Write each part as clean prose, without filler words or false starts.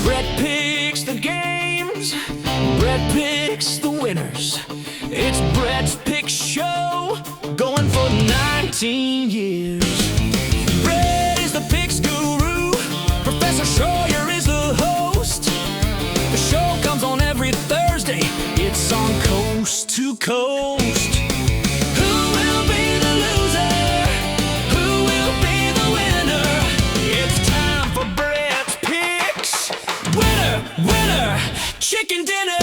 Brett picks the games, Brett picks the winners. It's Brett's Pick Show, going for 19 years. Brett is the picks guru, Professor Shroyer is the host. The show comes on every Thursday, it's on Coast to Coast. Who will be the loser? Who will be the winner? It's time for Brett's Picks. Winner, winner, chicken dinner.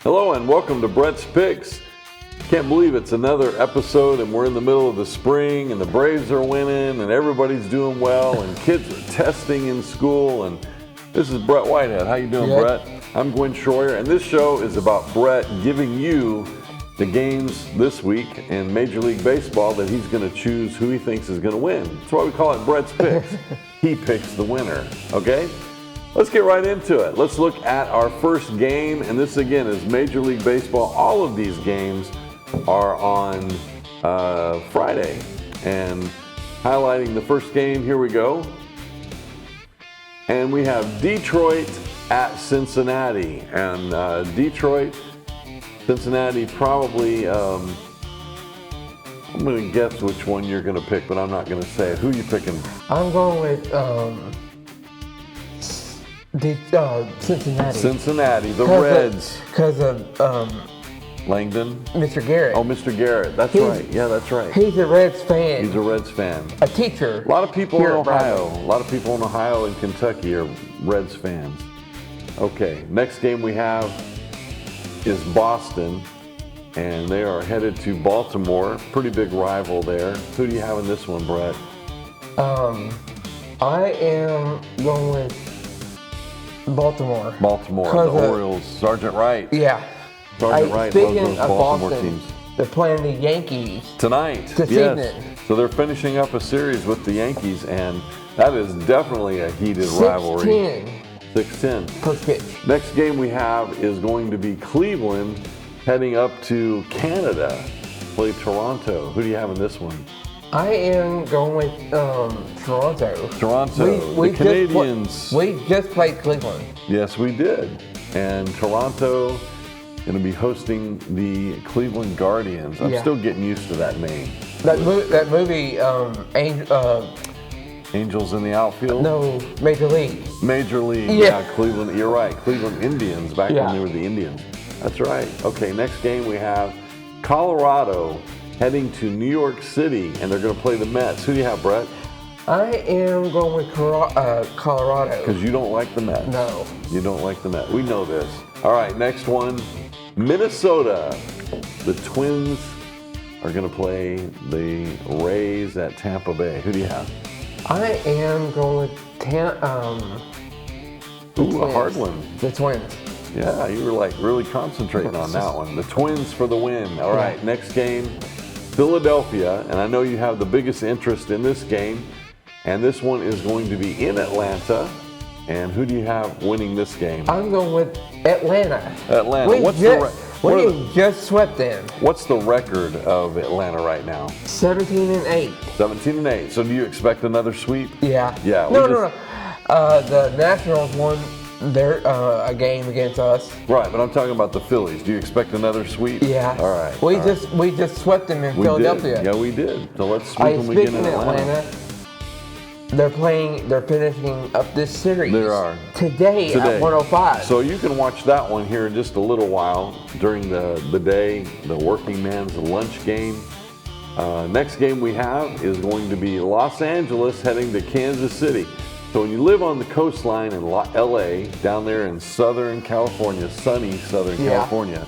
Hello and welcome to Brett's Picks. Can't believe it's another episode and we're in the middle of the spring and the Braves are winning and everybody's doing well and kids are testing in school. And this is Brett Whitehead. How you doing, Brett? I'm Gwen Shroyer, and this show is about Brett giving you the games this week in Major League Baseball that he's going to choose who he thinks is going to win. That's why we call it Brett's Picks. He picks the winner, okay? Let's get right into it. Let's look at our first game, and this again is Major League Baseball. All of these games are on Friday, and highlighting the first game, here we go. And we have Detroit at Cincinnati, and Detroit, Cincinnati probably, I'm going to guess which one you're going to pick, but I'm not going to say it. Who are you picking? I'm going with Cincinnati. Cincinnati, the Reds. Because of Langdon? Mr. Garrett. Oh, Mr. Garrett. That's right. Yeah, that's right. He's a Reds fan. He's a Reds fan. A teacher. A lot of people in here at Ohio. Rivalry. A lot of people in Ohio and Kentucky are Reds fans. Okay, next game we have is Boston, and they are headed to Baltimore. Pretty big rival there. Who do you have in this one, Brett? I am going with Baltimore. Baltimore, the Orioles. Sergeant Wright. Yeah. Sergeant Wright loves those Baltimore teams. They're playing the Yankees tonight. this evening. So they're finishing up a series with the Yankees, and that is definitely a heated rivalry. 6-10. Per pitch. Next game we have is going to be Cleveland heading up to Canada, play Toronto. Who do you have in this one? I am going with Toronto. Toronto, the Canadians. We just played Cleveland. Yes, we did. And Toronto going to be hosting the Cleveland Guardians. I'm still getting used to that name. That movie, Angels in the Outfield? No, Major League. Major League, yeah, Cleveland, you're right. Cleveland Indians, back when they were the Indians. That's right. Okay, next game we have Colorado heading to New York City, and they're going to play the Mets. Who do you have, Brett? I am going with Colorado. Because you don't like the Mets. No. You don't like the Mets. We know this. All right, next one, Minnesota. The Twins are going to play the Rays at Tampa Bay. Who do you have? I am going with Ooh, a hard one. The Twins. Yeah, you were like really concentrating on that one. The Twins for the win. All right, next game, Philadelphia. And I know you have the biggest interest in this game. And this one is going to be in Atlanta. And who do you have winning this game? I'm going with Atlanta. Atlanta. We just swept them. What's the record of Atlanta right now? 17-8. 17-8. So do you expect another sweep? Yeah. Yeah. No. The Nationals won their a game against us. Right, but I'm talking about the Phillies. Do you expect another sweep? Yeah. All right. We just swept them in Philadelphia. Yeah, we did. So let's sweep them again in Atlanta. They're finishing up this series. They are. Today at 105. So you can watch that one here in just a little while during the day, the working man's lunch game. Next game we have is going to be Los Angeles heading to Kansas City. So when you live on the coastline in LA, down there in Southern California, sunny Southern California,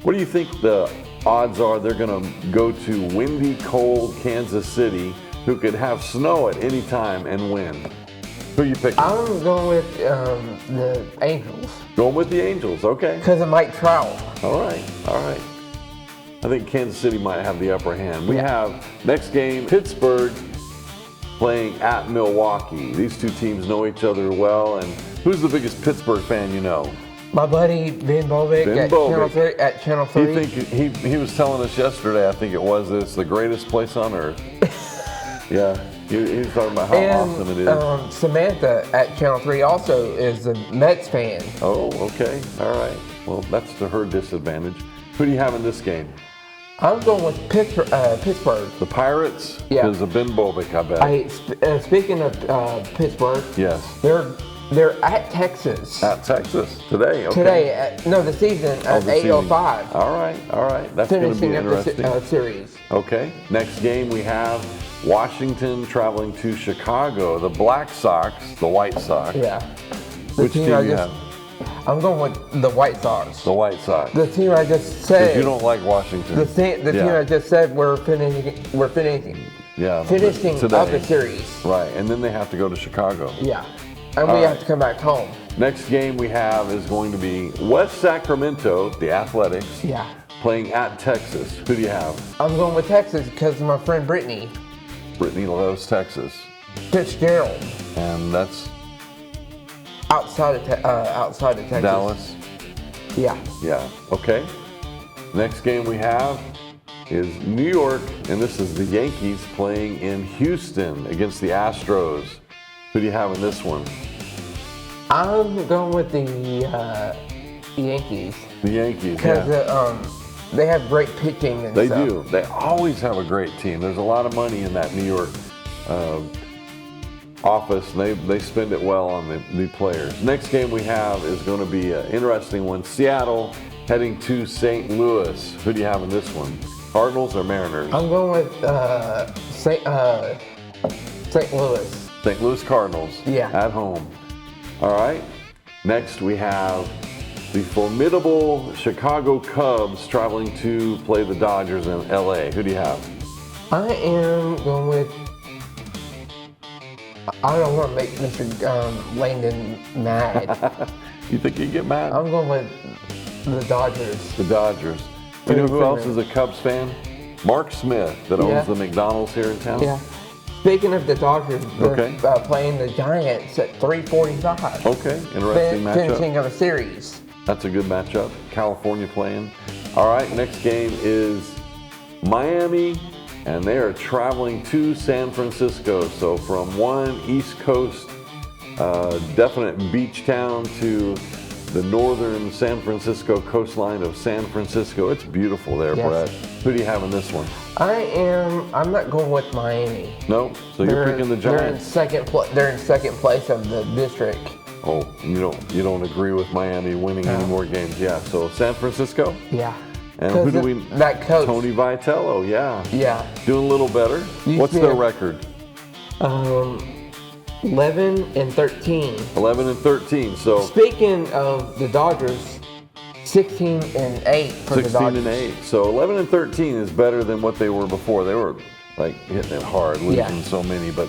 what do you think the odds are they're going to go to windy, cold Kansas City, who could have snow at any time and win? Who are you picking? I'm going with the Angels. Going with the Angels, okay. Because of Mike Trout. All right. I think Kansas City might have the upper hand. We have next game, Pittsburgh playing at Milwaukee. These two teams know each other well, and who's the biggest Pittsburgh fan you know? My buddy Ben Bovick at Channel 3. He was telling us yesterday, I think it was, that it's the greatest place on earth. Yeah, he was talking about how awesome it is. Samantha at Channel 3 also is a Mets fan. Oh, okay. All right. Well, that's to her disadvantage. Who do you have in this game? I'm going with Pittsburgh. The Pirates? Yeah. Because of Ben Bovick, I bet. Speaking of Pittsburgh, yes. They're at Texas. At Texas today. Okay. Today, the season at 8:05. All right. That's going to be interesting. Finishing up the series. Okay. Next game we have Washington traveling to Chicago. The Black Sox, the White Sox. Yeah. Which team do you have? I'm going with the White Sox. The White Sox. The team I just said. Because you don't like Washington. The team I just said we're finishing today. up the series. Right, and then they have to go to Chicago. Yeah. And we have to come back home. Next game we have is going to be West Sacramento, the Athletics. Yeah. Playing at Texas. Who do you have? I'm going with Texas because of my friend Brittany. Brittany loves Texas. Fitzgerald. And that's outside of Texas. Dallas. Yeah. Yeah. Okay. Next game we have is New York, and this is the Yankees playing in Houston against the Astros. Who do you have in this one? I'm going with the Yankees. The Yankees, because they have great pitching and they stuff. do. They always have a great team. There's a lot of money in that New York office, and they spend it well on the players. Next game we have is going to be an interesting one. Seattle heading to St. Louis. Who do you have in this one? Cardinals or Mariners? I'm going with St. Louis. St. Louis Cardinals. Yeah. At home. All right. Next we have the formidable Chicago Cubs traveling to play the Dodgers in LA. Who do you have? I am going with. I don't want to make Mr. Langdon mad. You think he'd get mad? I'm going with the Dodgers. The Dodgers. You know who else is a Cubs fan? Mark Smith, that owns the McDonald's here in town. Yeah. Speaking of the Dodgers, they're playing the Giants at 3:45. Okay, interesting matchup. Finishing of a series. That's a good matchup. California playing. All right, next game is Miami, and they are traveling to San Francisco. So from one East Coast definite beach town to the northern San Francisco coastline of San Francisco. It's beautiful there, Brett. Who do you have in this one? I'm not going with Miami. No? So you're picking the Giants? They're in second place of the district. Oh, you don't agree with Miami winning any more games? Yeah. So San Francisco. Yeah. And who do we? That coach. Tony Vitello. Yeah. Yeah. Doing a little better. What's their record? 11-13. 11-13. So speaking of the Dodgers, 16-8 for the Dodgers. 16-8. So 11-13 is better than what they were before. They were like hitting it hard, losing so many, but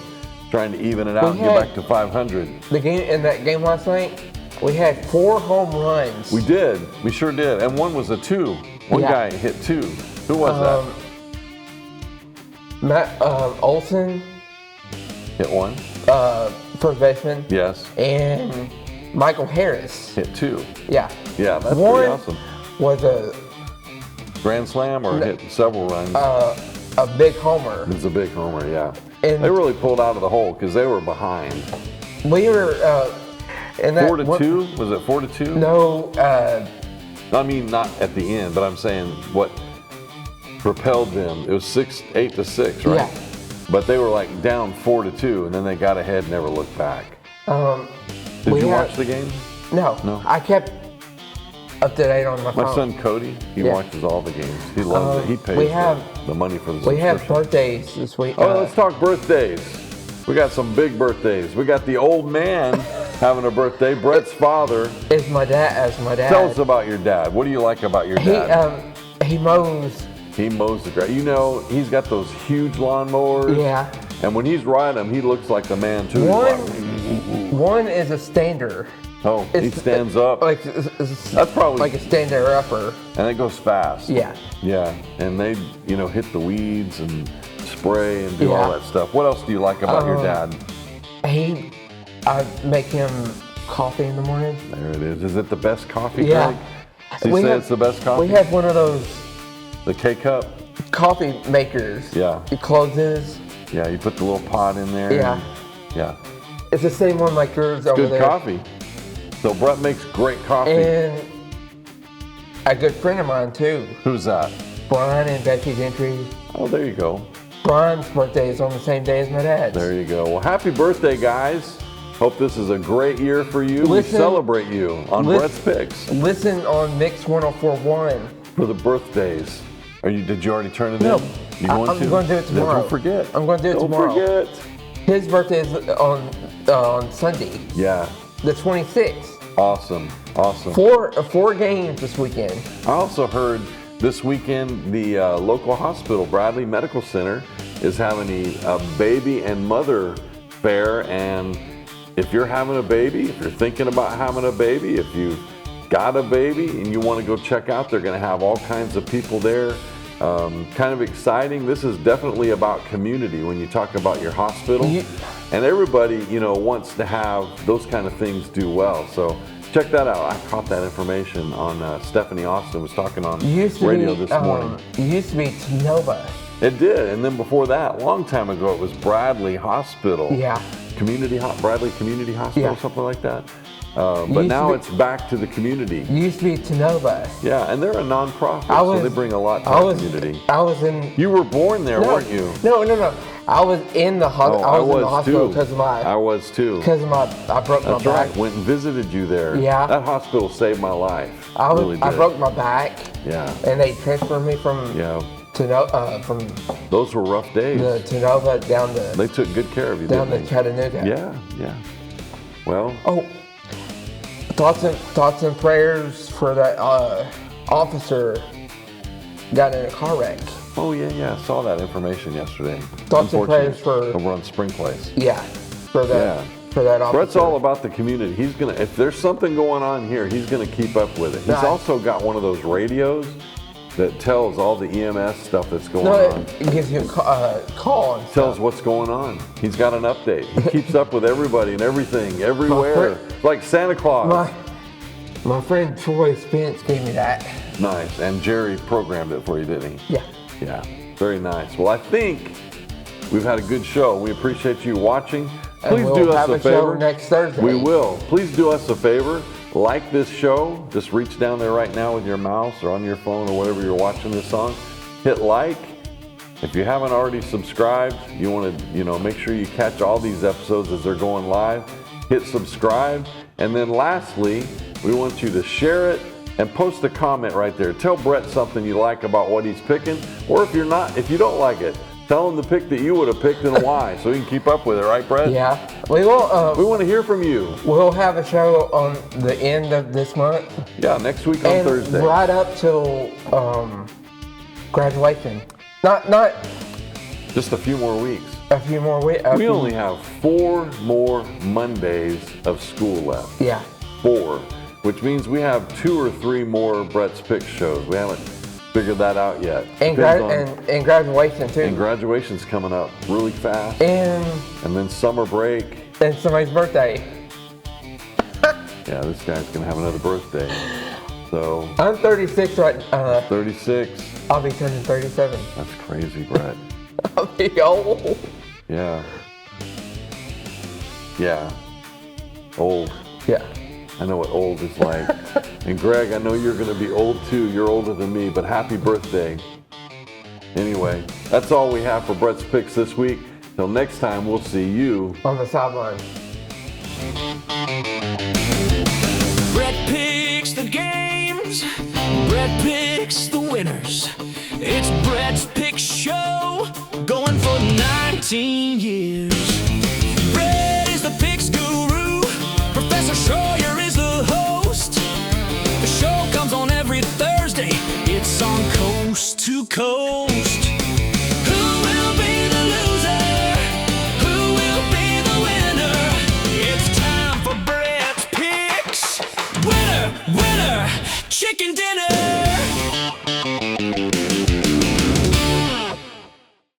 trying to even it out and get back to 500. In that game last night, we had 4 home runs. We did. We sure did. And one was a 2. One guy hit 2. Who was that? Matt Olson. Hit 1. First baseman. Yes. And Michael Harris. Hit 2. Yeah. Yeah, that's pretty awesome. Was a grand slam or hit several runs? A big homer. It's a big homer, yeah. And they really pulled out of the hole because they were behind. We were in that 4-2. Was it 4-2? No. I mean, not at the end, but I'm saying what propelled them. It was 8-6, right? Yeah. But they were like down 4-2, and then they got ahead and never looked back. Did you watch the game? No. No. I kept up to date on my phone. My son Cody, he watches all the games. He loves it. He pays the money for the subscription. We have birthdays this week. Oh, let's talk birthdays. We got some big birthdays. We got the old man having a birthday. Brett's father. Is my dad. Tell us about your dad. What do you like about your dad? He mows. He mows the grass. You know, he's got those huge lawnmowers. Yeah. And when he's riding them, he looks like the man too. One is a stander. Oh, he stands up. That's probably like a stander upper. And it goes fast. Yeah. Yeah. And they, hit the weeds and spray and do all that stuff. What else do you like about your dad? I make him coffee in the morning. There it is. Is it the best coffee, Yeah. Greg? So you say it's the best coffee? We have one of those The K-Cup? coffee makers. Yeah. It closes. Yeah, you put the little pot in there. Yeah. Yeah. It's the same one like yours over Good there. coffee. So Brett makes great coffee. And a good friend of mine too, Who's that? Brian and Becky Gentry. Oh, there you go. Brian's birthday is on the same day as my dad's. There you go. Well, happy birthday, guys. Hope this is a great year for you. We Listen- celebrate you on Brett's Picks Listen on Mix 104.1. for the birthdays. Did you already turn it No, in? You going I'm to? going to do it tomorrow. Don't forget. I'm going to do it tomorrow. Don't forget. His birthday is on Sunday, Yeah. the 26th. Awesome. Awesome. Four games this weekend. I also heard this weekend the local hospital, Bradley Medical Center, is having a baby and mother fair. And if you're having a baby, if you're thinking about having a baby, if you've got a baby and you want to go check out, they're going to have all kinds of people there. Kind of exciting. This is definitely about community when you talk about your hospital. And everybody, wants to have those kind of things do well. So check that out. I caught that information on Stephanie Austin was talking on radio this morning. It used to be Tenova. It did. And then before that, a long time ago, it was Bradley Hospital. Yeah. Bradley Community Hospital, Yeah. something like that. But now it's back to the community. It used to be Tenova. Yeah, and they're a nonprofit, so they bring a lot to the community. I was in. You were born there, weren't you? No. I was in the hospital. Oh, I was in the hospital too. because of my. I was too. Because of I broke my That's back. right. Went and visited you there. Yeah. That hospital saved my life. I Really did. broke my back. Yeah. And they transferred me from Yeah. from Those were rough days. the Tenova down to They took good care of you, down didn't to they? Chattanooga. Yeah. Well, Oh, thoughts and prayers for that officer got in a car wreck. oh yeah. I saw that information yesterday. Thoughts and prayers Unfortunate. for over on Spring Place. yeah for that officer. Brett's all about the community. He's gonna, if there's something going on here, he's gonna keep up with it. He's Right. also got one of those radios that tells all the EMS stuff that's going No, on. it gives you a call and Tells stuff. what's going on. He's got an update. He keeps up with everybody and everything, everywhere. Like Santa Claus. My friend Troy Spence gave me that. Nice. And Jerry programmed it for you, didn't he? Yeah. Yeah. Very nice. Well, I think we've had a good show. We appreciate you watching. Please and we'll do us have a a show favor. next Thursday. We will. Please do us a favor. Like this show. Just reach down there right now with your mouse or on your phone or whatever you're watching this on. Hit like. If you haven't already subscribed, you want to, make sure you catch all these episodes as they're going live. Hit subscribe. And then lastly, we want you to share it and post a comment right there. Tell Brett something you like about what he's picking. Or if you don't like it, tell him the pick that you would have picked and why, so he can keep up with it, right, Brett? Yeah. We will. We want to hear from you. We'll have a show on the end of this month. Yeah, next week on And Thursday. right up till graduation. Not Just a few more weeks. a few more weeks. We only have 4 more Mondays of school left. Yeah. 4, which means we have 2 or 3 more Brett's Pick shows. We haven't figured that out yet. And graduation too. And graduation's coming up really fast. And then summer break. somebody's birthday. Yeah, this guy's gonna have another birthday. So I'm 36 right. 36. I'll be turning 37. That's crazy, Brett. I'll be old. Yeah. Yeah. Old. Yeah. I know what old is like. And Greg, I know you're going to be old too. You're older than me, but happy birthday. Anyway, that's all we have for Brett's Picks this week. Till next time, we'll see you On the sideline. Brett picks the games. Brett picks the winners. It's Brett's Pick Show, going for 19 years.